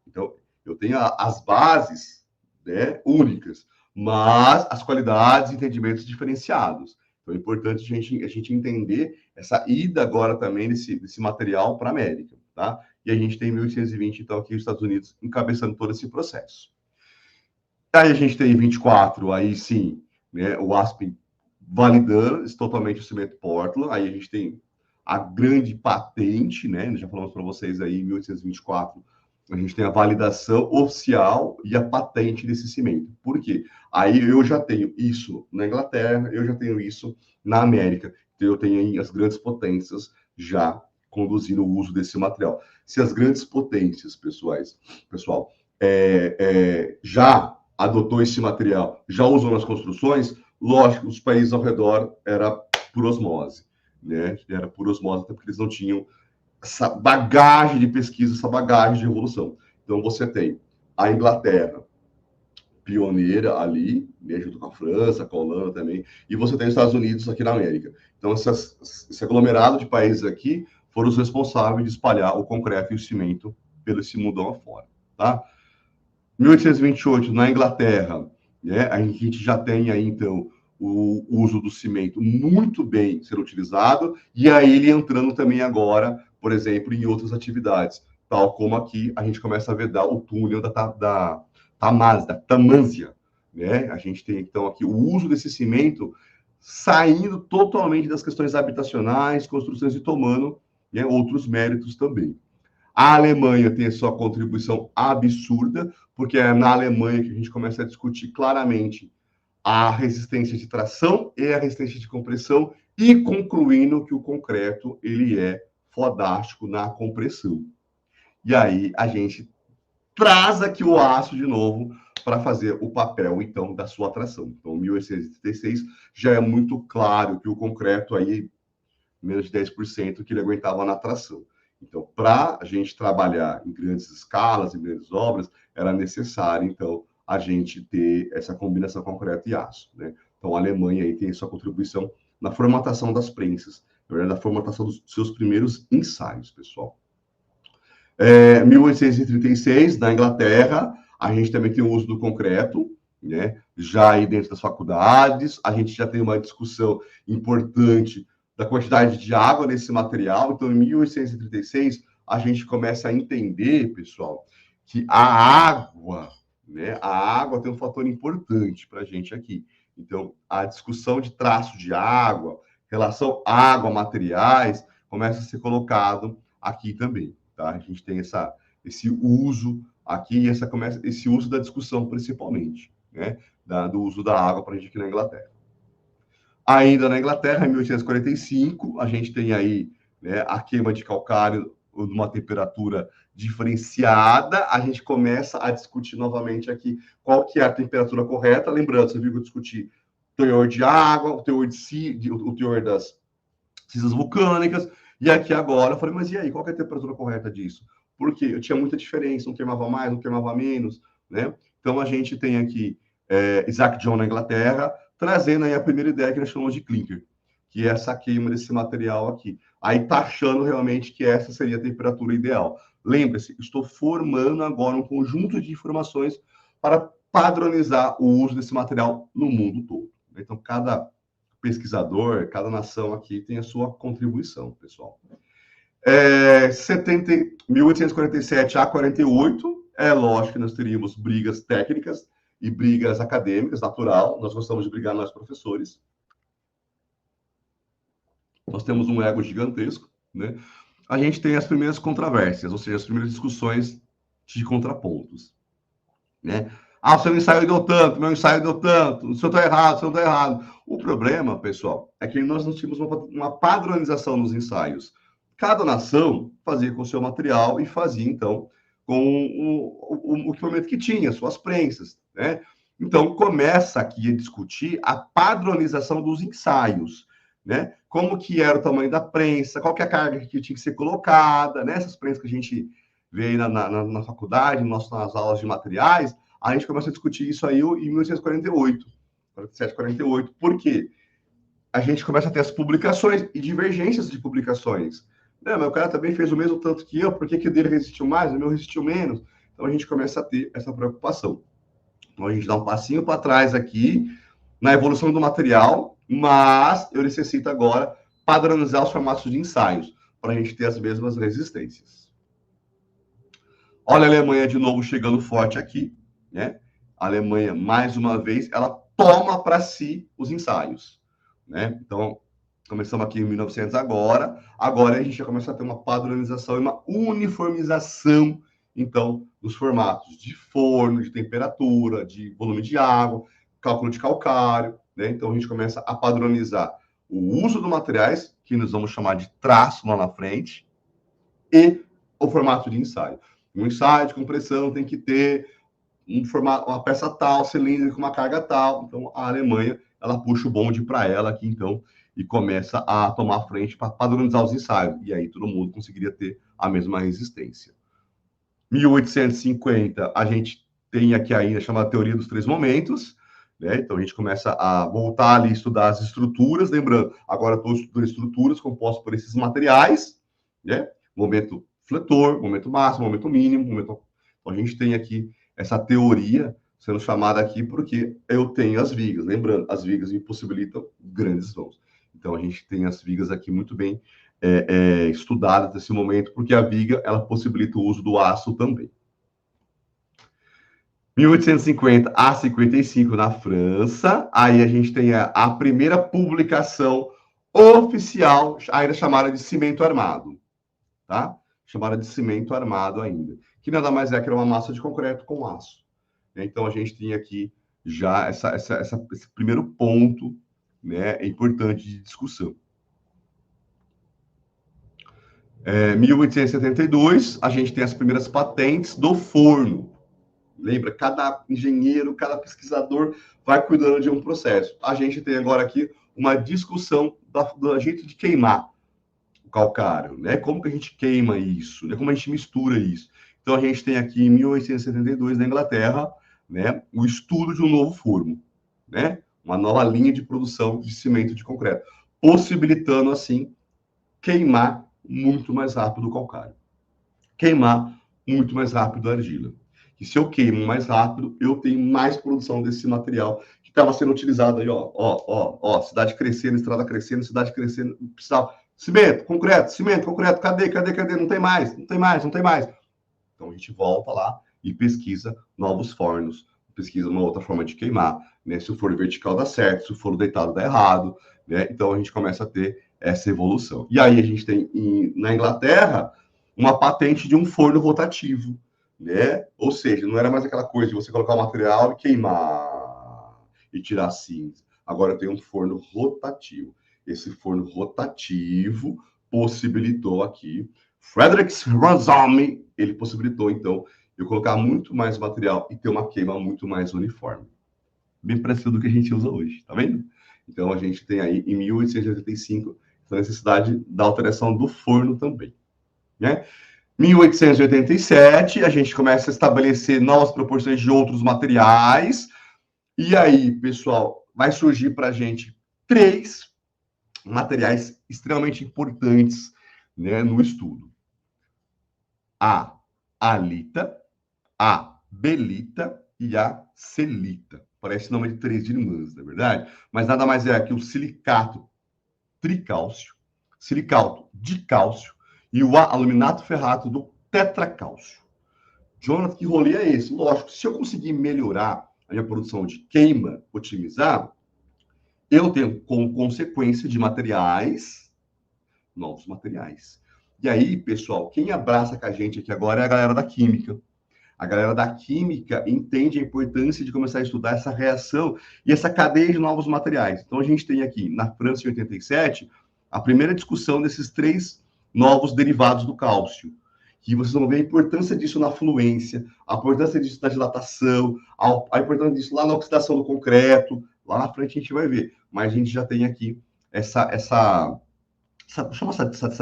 Então, eu tenho as bases, né, únicas, mas as qualidades e entendimentos diferenciados. Então, é importante a gente entender essa ida agora também desse material para a América, tá? E a gente tem 1820, então, aqui nos Estados Unidos, encabeçando todo esse processo. Aí a gente tem 24, aí sim, né, o Aspen validando totalmente o cimento Portland, aí a gente tem a grande patente, né, já falamos para vocês aí, em 1824, a gente tem a validação oficial e a patente desse cimento. Por quê? Aí eu já tenho isso na Inglaterra, eu já tenho isso na América. Então eu tenho aí as grandes potências já conduzindo o uso desse material. Se as grandes potências, pessoal, já adotou esse material, já usou nas construções, lógico, os países ao redor era por osmose, né? Era por osmose, até porque eles não tinham essa bagagem de pesquisa, essa bagagem de evolução. Então, você tem a Inglaterra, pioneira ali, né, junto com a França, com a Holanda também, e você tem os Estados Unidos aqui na América. Então, esse aglomerado de países aqui foram os responsáveis de espalhar o concreto e o cimento pelo esse mundão afora, tá? 1828, na Inglaterra, né, a gente já tem aí, então, o uso do cimento muito bem sendo utilizado, e aí ele entrando também agora, por exemplo, em outras atividades, tal como aqui a gente começa a vedar o túnel da Tamânsia, né? A gente tem, então, aqui o uso desse cimento saindo totalmente das questões habitacionais, construções e tomando, né, outros méritos também. A Alemanha tem a sua contribuição absurda, porque é na Alemanha que a gente começa a discutir claramente a resistência de tração e a resistência de compressão, e concluindo que o concreto ele é fodástico na compressão. E aí a gente traz aqui o aço de novo para fazer o papel, então, da sua tração. Então, 1836 já é muito claro que o concreto aí, menos de 10% que ele aguentava na tração. Então, para a gente trabalhar em grandes escalas, em grandes obras, era necessário, então, a gente ter essa combinação concreto e aço, né? Então, a Alemanha aí tem sua contribuição na formatação das prensas, na verdade, na formatação dos seus primeiros ensaios, pessoal. 1836, na Inglaterra, a gente também tem o uso do concreto, né? Já aí dentro das faculdades, a gente já tem uma discussão importante da quantidade de água nesse material. Então, em 1836, a gente começa a entender, pessoal, que a água, né? A água tem um fator importante para a gente aqui. Então, a discussão de traço de água, relação água-materiais, começa a ser colocado aqui também, tá? A gente tem esse uso aqui, esse uso da discussão, principalmente, né? Do uso da água para a gente aqui na Inglaterra. Ainda na Inglaterra, em 1845, a gente tem aí, né, a queima de calcário numa temperatura diferenciada. A gente começa a discutir novamente aqui qual que é a temperatura correta. Lembrando, você viu que eu discuti o teor de água, o teor o teor das cinzas vulcânicas, e aqui agora eu falei, mas e aí, qual que é a temperatura correta disso? Porque eu tinha muita diferença, não queimava mais, não queimava menos, né? Então a gente tem aqui Isaac John na Inglaterra, trazendo aí a primeira ideia que nós chamamos de clinker, que é essa queima desse material aqui. Aí tá achando realmente que essa seria a temperatura ideal. Lembre-se, estou formando agora um conjunto de informações para padronizar o uso desse material no mundo todo. Então, cada pesquisador, cada nação aqui tem a sua contribuição, pessoal. 1847 a 48, é lógico que nós teríamos brigas técnicas e brigas acadêmicas, natural, nós gostamos de brigar nós professores. Nós temos um ego gigantesco, né? A gente tem as primeiras controvérsias, ou seja, as primeiras discussões de contrapontos, né? Ah, o seu ensaio deu tanto, meu ensaio deu tanto, o senhor está errado, o senhor está errado. O problema, pessoal, é que nós não tínhamos uma padronização nos ensaios. Cada nação fazia com o seu material e fazia, então, com o equipamento que tinha, suas prensas, né? Então, começa aqui a discutir a padronização dos ensaios, né? Como que era o tamanho da prensa, qual que é a carga que tinha que ser colocada, né? Essas prensas que a gente vê aí na faculdade, nas aulas de materiais, a gente começa a discutir isso aí em 1948, 47, 48. Por quê? A gente começa a ter as publicações e divergências de publicações. Não, mas o cara também fez o mesmo tanto que eu, por que o dele resistiu mais, o meu resistiu menos? Então a gente começa a ter essa preocupação. Então a gente dá um passinho para trás aqui na evolução do material, mas eu necessito agora padronizar os formatos de ensaios para a gente ter as mesmas resistências. Olha a Alemanha de novo chegando forte aqui, né? A Alemanha, mais uma vez, ela toma para si os ensaios, né? Então, começamos aqui em 1900 agora a gente já começa a ter uma padronização e uma uniformização, então, dos formatos de forno, de temperatura, de volume de água, cálculo de calcário, né? Então, a gente começa a padronizar o uso dos materiais, que nós vamos chamar de traço lá na frente, e o formato de ensaio. Um ensaio de compressão tem que ter uma peça tal, cilíndrica, uma carga tal. Então, a Alemanha, ela puxa o bonde para ela aqui, então, e começa a tomar frente para padronizar os ensaios. E aí todo mundo conseguiria ter a mesma resistência. 1850, a gente tem aqui ainda chamada teoria dos três momentos, né? Então, a gente começa a voltar ali a estudar as estruturas. Lembrando, agora estou estudando estruturas compostas por esses materiais, né? Momento fletor, momento máximo, momento mínimo, momento... Então, a gente tem aqui essa teoria sendo chamada aqui porque eu tenho as vigas. Lembrando, as vigas me possibilitam grandes vãos. Então, a gente tem as vigas aqui muito bem estudadas nesse momento, porque a viga, ela possibilita o uso do aço também. 1850 a 55 na França, aí a gente tem a primeira publicação oficial, ainda chamada de cimento armado, tá? Chamada de cimento armado ainda, que nada mais é que uma massa de concreto com aço. Então, a gente tem aqui já esse primeiro ponto, né, importante de discussão. 1872, a gente tem as primeiras patentes do forno. Lembra, cada engenheiro, cada pesquisador vai cuidando de um processo. A gente tem agora aqui uma discussão do jeito de queimar o calcário, né? Como que a gente queima isso, né? Como a gente mistura isso. Então, a gente tem aqui, em 1872, na Inglaterra, né, o estudo de um novo forno, né? Uma nova linha de produção de cimento de concreto, possibilitando, assim, queimar muito mais rápido o calcário. Queimar muito mais rápido a argila. E se eu queimo mais rápido, eu tenho mais produção desse material que estava sendo utilizado aí, ó, cidade crescendo, estrada crescendo, cidade crescendo, precisava cimento, concreto, cadê? Não tem mais. Então a gente volta lá e pesquisa novos fornos, pesquisa uma outra forma de queimar, né? Se o forno vertical dá certo, se o forno deitado dá errado, né? Então a gente começa a ter essa evolução. E aí a gente tem na Inglaterra uma patente de um forno rotativo, né? Ou seja, não era mais aquela coisa de você colocar o material e queimar e tirar cinza. Agora tem um forno rotativo. Esse forno rotativo possibilitou aqui, Frederick Ransomme, ele possibilitou, então, eu colocar muito mais material e ter uma queima muito mais uniforme. Bem parecido do que a gente usa hoje, tá vendo? Então, a gente tem aí, em 1885, a necessidade da alteração do forno também, né? 1887, a gente começa a estabelecer novas proporções de outros materiais, e aí, pessoal, vai surgir para a gente 3 materiais extremamente importantes, né, no estudo. A alita, a belita e a celita. Parece nome de 3 irmãs, não é verdade? Mas nada mais é que o silicato tricálcio, silicato dicálcio e o aluminato ferrato do tetracálcio. Jonathan, que rolê é esse? Lógico, se eu conseguir melhorar a minha produção de queima, otimizar, eu tenho como consequência de materiais, novos materiais. E aí, pessoal, quem abraça com a gente aqui agora é a galera da química. A galera da química entende a importância de começar a estudar essa reação e essa cadeia de novos materiais. Então, a gente tem aqui, na França, em 87, a primeira discussão desses 3 novos derivados do cálcio. Que vocês vão ver a importância disso na fluência, a importância disso na dilatação, a importância disso lá na oxidação do concreto. Lá na frente a gente vai ver. Mas a gente já tem aqui essa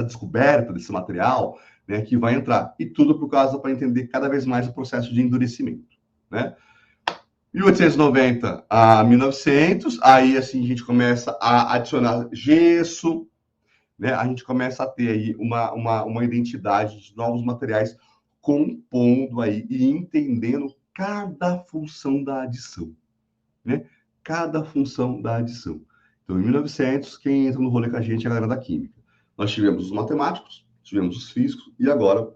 descoberta desse material, né, que vai entrar. E tudo por causa para entender cada vez mais o processo de endurecimento, né? 1890 a 1900, aí assim a gente começa a adicionar gesso, né? A gente começa a ter aí uma identidade de novos materiais compondo aí e entendendo cada função da adição, né? Cada função da adição. Então, em 1900, quem entra no rolê com a gente é a galera da química. Nós tivemos os matemáticos, tivemos os físicos, e agora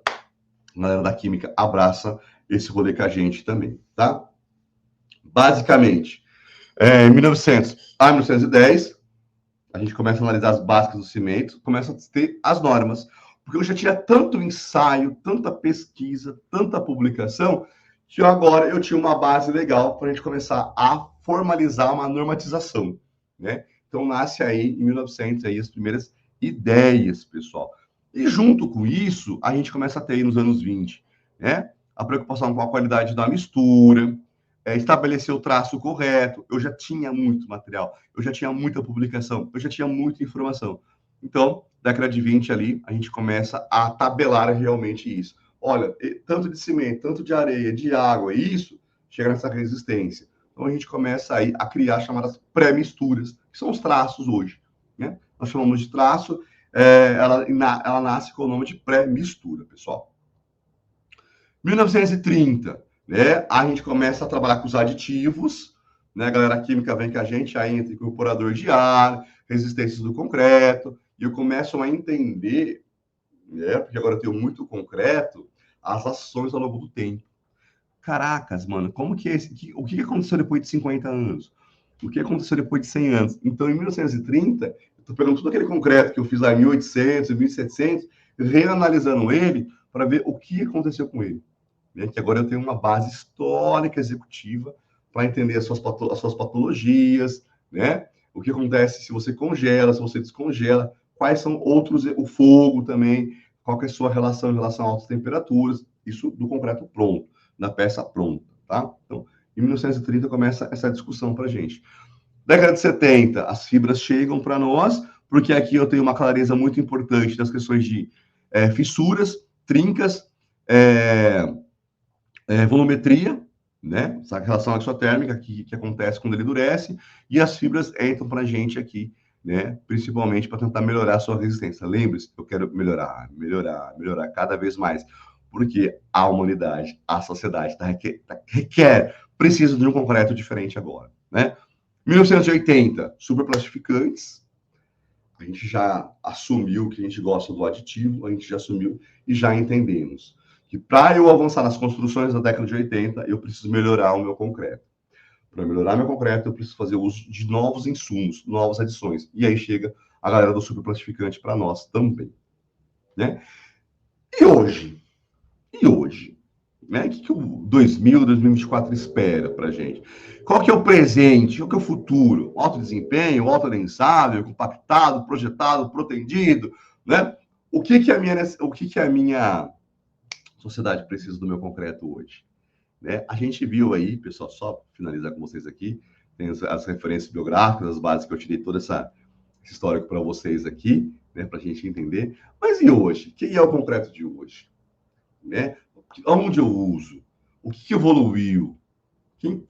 a galera da química abraça esse rolê com a gente também, tá? Basicamente, em 1900 a 1910, a gente começa a analisar as básicas do cimento, começa a ter as normas, porque eu já tinha tanto ensaio, tanta pesquisa, tanta publicação, que agora eu tinha uma base legal para a gente começar a formalizar uma normatização, né? Então, nasce aí, em 1900, aí, as primeiras ideias, pessoal. E junto com isso, a gente começa a ter aí nos anos 20, né? A preocupação com a qualidade da mistura, estabelecer o traço correto. Eu já tinha muito material, eu já tinha muita publicação, eu já tinha muita informação. Então, década de 20 ali, a gente começa a tabelar realmente isso. Olha, tanto de cimento, tanto de areia, de água, isso chega nessa resistência. Então, a gente começa aí a criar chamadas pré-misturas, que são os traços hoje, né? Nós chamamos de traço, ela nasce com o nome de pré-mistura, pessoal. 1930, né? A gente começa a trabalhar com os aditivos, né? A galera química vem com a gente, aí entra incorporador de ar, resistências do concreto, e eu começo a entender, né? Porque agora eu tenho muito concreto, as ações ao longo do tempo. Caracas, mano, como que é o que aconteceu depois de 50 anos? O que aconteceu depois de 100 anos? Então, em 1930, eu estou pegando todo aquele concreto que eu fiz lá em 1800, 1700, reanalisando ele para ver o que aconteceu com ele. Né? Que agora eu tenho uma base histórica executiva para entender as suas patologias, né? O que acontece se você congela, se você descongela, quais são outros, o fogo também, qual que é a sua relação em relação a altas temperaturas, isso do concreto pronto, na peça pronta, tá? Então, em 1930 começa essa discussão para a gente. Década de 70, as fibras chegam para nós, porque aqui eu tenho uma clareza muito importante das questões de fissuras, trincas, volumetria, né? Essa relação exotérmica que acontece quando ele endurece, e as fibras entram para a gente aqui, né? Principalmente para tentar melhorar a sua resistência. Lembre-se, eu quero melhorar cada vez mais, porque a humanidade, a sociedade precisa de um concreto diferente agora, né? 1980, superplastificantes. A gente já assumiu que a gente gosta do aditivo, a gente já assumiu e já entendemos que para eu avançar nas construções da década de 80, eu preciso melhorar o meu concreto. Para melhorar meu concreto, eu preciso fazer uso de novos insumos, novas adições. E aí chega a galera do superplastificante para nós também, né? E hoje? Né? O que o 2024 espera para gente? Qual que é o presente? Qual que é o futuro? Alto desempenho, alto adensável, compactado, projetado, pretendido, né? O que que a minha sociedade precisa do meu concreto hoje? Né? A gente viu aí, pessoal, só finalizar com vocês aqui, tem as referências biográficas, as bases que eu tirei todo esse histórico para vocês aqui, né, para a gente entender. Mas e hoje? Quem é o concreto de hoje? Né? Onde eu uso? O que evoluiu? Quem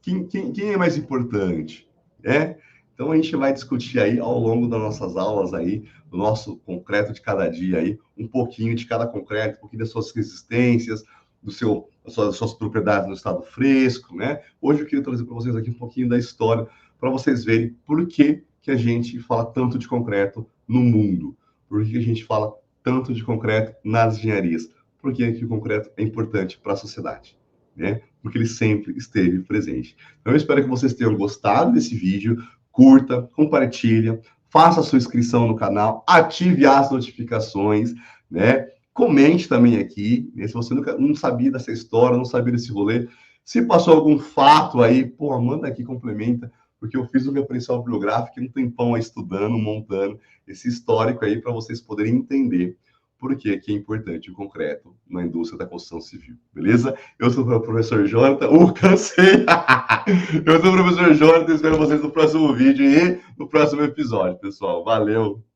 é mais importante? Né? Então a gente vai discutir aí ao longo das nossas aulas aí, do nosso concreto de cada dia aí, um pouquinho de cada concreto, um pouquinho das suas resistências, das suas propriedades no estado fresco, né? Hoje eu queria trazer para vocês aqui um pouquinho da história, para vocês verem por que a gente fala tanto de concreto no mundo, por que a gente fala tanto de concreto nas engenharias, porque que o concreto é importante para a sociedade, né? Porque ele sempre esteve presente. Então eu espero que vocês tenham gostado desse vídeo, curta, compartilha, faça a sua inscrição no canal, ative as notificações, né? Comente também aqui, né? Se você não sabia dessa história, não sabia desse rolê, se passou algum fato aí, pô, manda aqui, complementa, porque eu fiz o meu referencial bibliográfico um tempão aí estudando, montando esse histórico aí para vocês poderem entender por que é importante o concreto na indústria da construção civil, beleza? Eu sou o professor Jonathan, cansei! Eu sou o professor Jonathan, espero vocês no próximo vídeo e no próximo episódio, pessoal. Valeu!